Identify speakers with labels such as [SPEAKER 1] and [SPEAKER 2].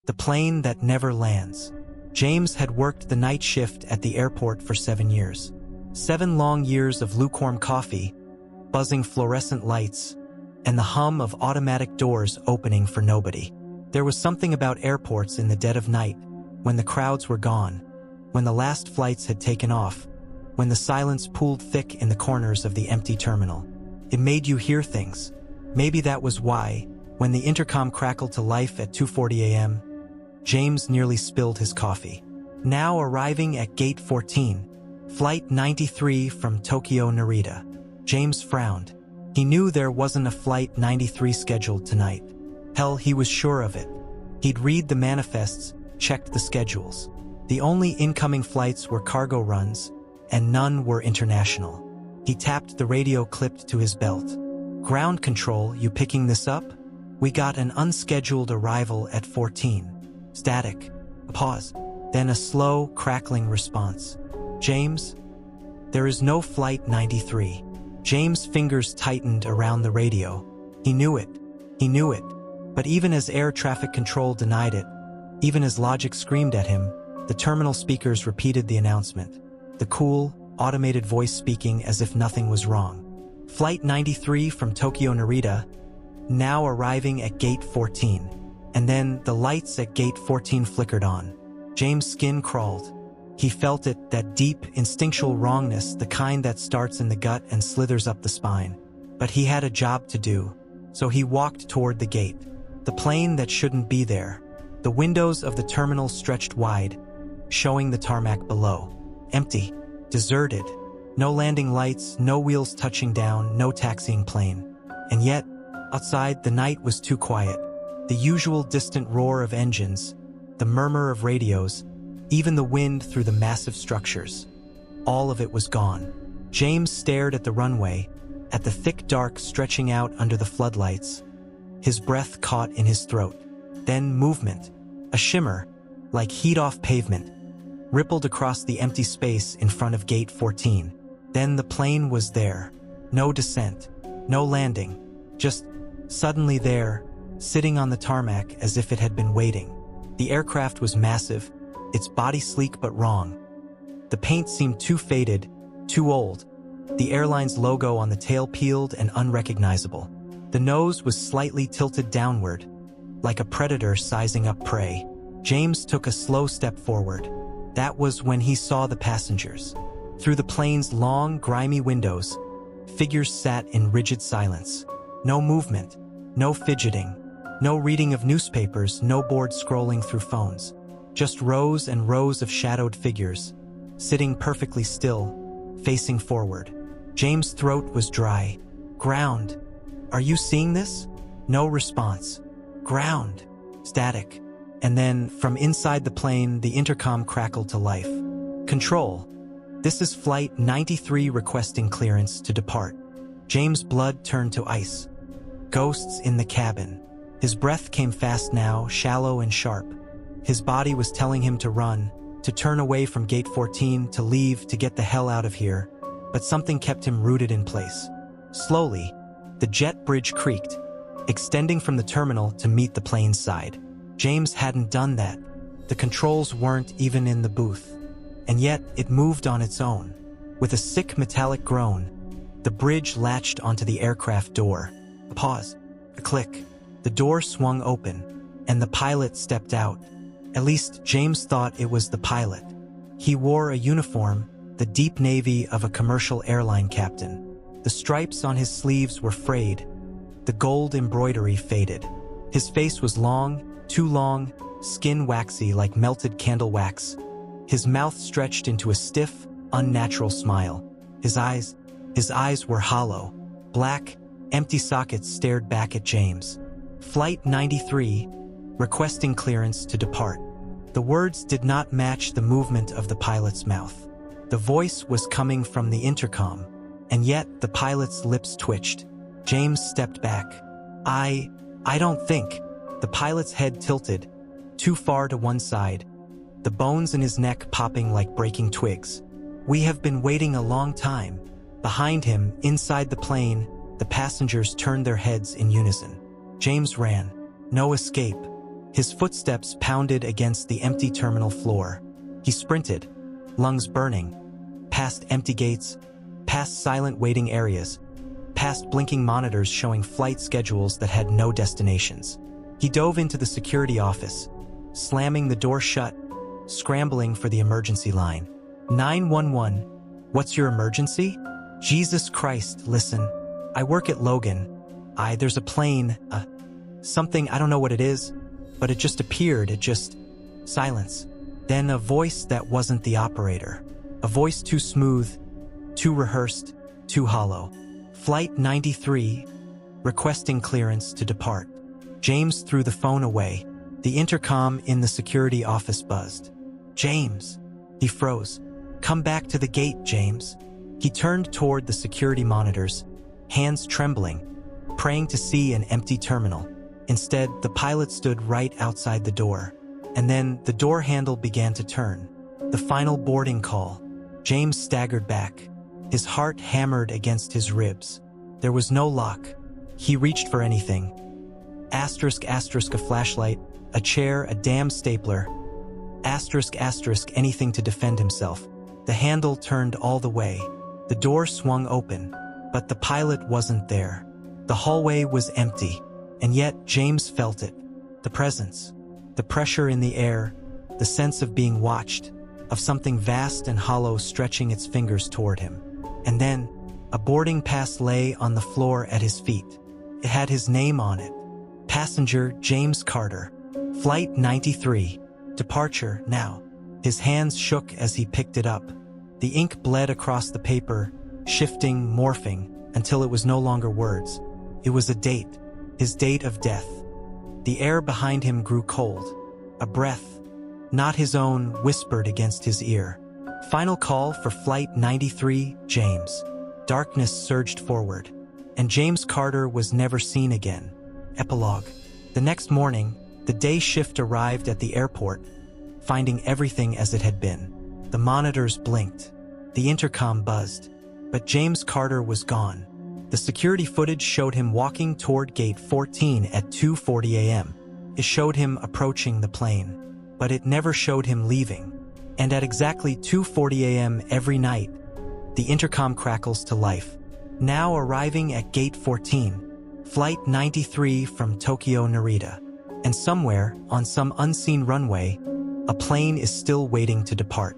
[SPEAKER 1] The plane that never lands. James had worked the night shift at the airport for 7 years. 7 long years of lukewarm coffee, buzzing fluorescent lights, and the hum of automatic doors opening for nobody. There was something about airports in the dead of night, when the crowds were gone, when the last flights had taken off, when the silence pooled thick in the corners of the empty terminal. It made you hear things. Maybe that was why, when the intercom crackled to life at 2:40 a.m., James nearly spilled his coffee. Now arriving at Gate 14, Flight 93 from Tokyo Narita. James frowned. He knew there wasn't a Flight 93 scheduled tonight. Hell, he was sure of it. He'd read the manifests, checked the schedules. The only incoming flights were cargo runs, and none were international. He tapped the radio clipped to his belt. "Ground control, you picking this up? We got an unscheduled arrival at 14. Static. A pause. Then a slow, crackling response. James? There is no Flight 93. James' fingers tightened around the radio. He knew it. He knew it. But even as air traffic control denied it, even as logic screamed at him, the terminal speakers repeated the announcement. The cool, automated voice speaking as if nothing was wrong. Flight 93 from Tokyo Narita, now arriving at Gate 14. And then the lights at Gate 14 flickered on. James' skin crawled. He felt it, that deep, instinctual wrongness, the kind that starts in the gut and slithers up the spine. But he had a job to do, so he walked toward the gate. The plane that shouldn't be there. The windows of the terminal stretched wide, showing the tarmac below. Empty. Deserted. No landing lights, no wheels touching down, no taxiing plane. And yet, outside, the night was too quiet. The usual distant roar of engines, the murmur of radios, even the wind through the massive structures. All of it was gone. James stared at the runway, at the thick dark stretching out under the floodlights. His breath caught in his throat. Then movement, a shimmer, like heat off pavement, rippled across the empty space in front of Gate 14. Then the plane was there. No descent, no landing, just suddenly there, sitting on the tarmac as if it had been waiting. The aircraft was massive, its body sleek but wrong. The paint seemed too faded, too old. The airline's logo on the tail peeled and unrecognizable. The nose was slightly tilted downward, like a predator sizing up prey. James took a slow step forward. That was when he saw the passengers. Through the plane's long, grimy windows, figures sat in rigid silence. No movement, no fidgeting, no reading of newspapers, no bored scrolling through phones. Just rows and rows of shadowed figures, sitting perfectly still, facing forward. James' throat was dry. Ground. Are you seeing this? No response. Ground. Static. And then, from inside the plane, the intercom crackled to life. Control. This is Flight 93 requesting clearance to depart. James' blood turned to ice. Ghosts in the cabin. His breath came fast now, shallow and sharp. His body was telling him to run, to turn away from Gate 14, to leave, to get the hell out of here. But something kept him rooted in place. Slowly, the jet bridge creaked, extending from the terminal to meet the plane's side. James hadn't done that. The controls weren't even in the booth. And yet, it moved on its own. With a sick metallic groan, the bridge latched onto the aircraft door. A pause. A click. The door swung open, and the pilot stepped out. At least, James thought it was the pilot. He wore a uniform, the deep navy of a commercial airline captain. The stripes on his sleeves were frayed. The gold embroidery faded. His face was long, too long, skin waxy like melted candle wax. His mouth stretched into a stiff, unnatural smile. His eyes were hollow. Black, empty sockets stared back at James. Flight 93, requesting clearance to depart. The words did not match the movement of the pilot's mouth. The voice was coming from the intercom, and yet the pilot's lips twitched. James stepped back. I don't think. The pilot's head tilted, too far to one side, the bones in his neck popping like breaking twigs. We have been waiting a long time. Behind him, inside the plane, the passengers turned their heads in unison. James ran. No escape. His footsteps pounded against the empty terminal floor. He sprinted, lungs burning, past empty gates, past silent waiting areas, past blinking monitors showing flight schedules that had no destinations. He dove into the security office, slamming the door shut, scrambling for the emergency line. 911, what's your emergency? Jesus Christ, listen. I work at Logan. There's a plane, something, I don't know what it is, but it just appeared, silence. Then a voice that wasn't the operator. A voice too smooth, too rehearsed, too hollow. Flight 93, requesting clearance to depart. James threw the phone away. The intercom in the security office buzzed. James! He froze. Come back to the gate, James. He turned toward the security monitors, hands trembling, praying to see an empty terminal. Instead, the pilot stood right outside the door. And then the door handle began to turn. The final boarding call. James staggered back. His heart hammered against his ribs. There was no lock. He reached for anything. Asterisk, asterisk, a flashlight, a chair, a damn stapler. Asterisk, asterisk, anything to defend himself. The handle turned all the way. The door swung open, but the pilot wasn't there. The hallway was empty, and yet James felt it. The presence, the pressure in the air, the sense of being watched, of something vast and hollow stretching its fingers toward him. And then, a boarding pass lay on the floor at his feet. It had his name on it. Passenger James Carter. Flight 93. Departure now. His hands shook as he picked it up. The ink bled across the paper, shifting, morphing, until it was no longer words. It was a date, his date of death. The air behind him grew cold. A breath, not his own, whispered against his ear. Final call for Flight 93, James. Darkness surged forward, and James Carter was never seen again. Epilogue. The next morning, the day shift arrived at the airport, finding everything as it had been. The monitors blinked. The intercom buzzed. But James Carter was gone. The security footage showed him walking toward Gate 14 at 2:40 a.m. It showed him approaching the plane, but it never showed him leaving. And at exactly 2:40 a.m. every night, the intercom crackles to life. Now arriving at Gate 14, Flight 93 from Tokyo Narita. And somewhere, on some unseen runway, a plane is still waiting to depart.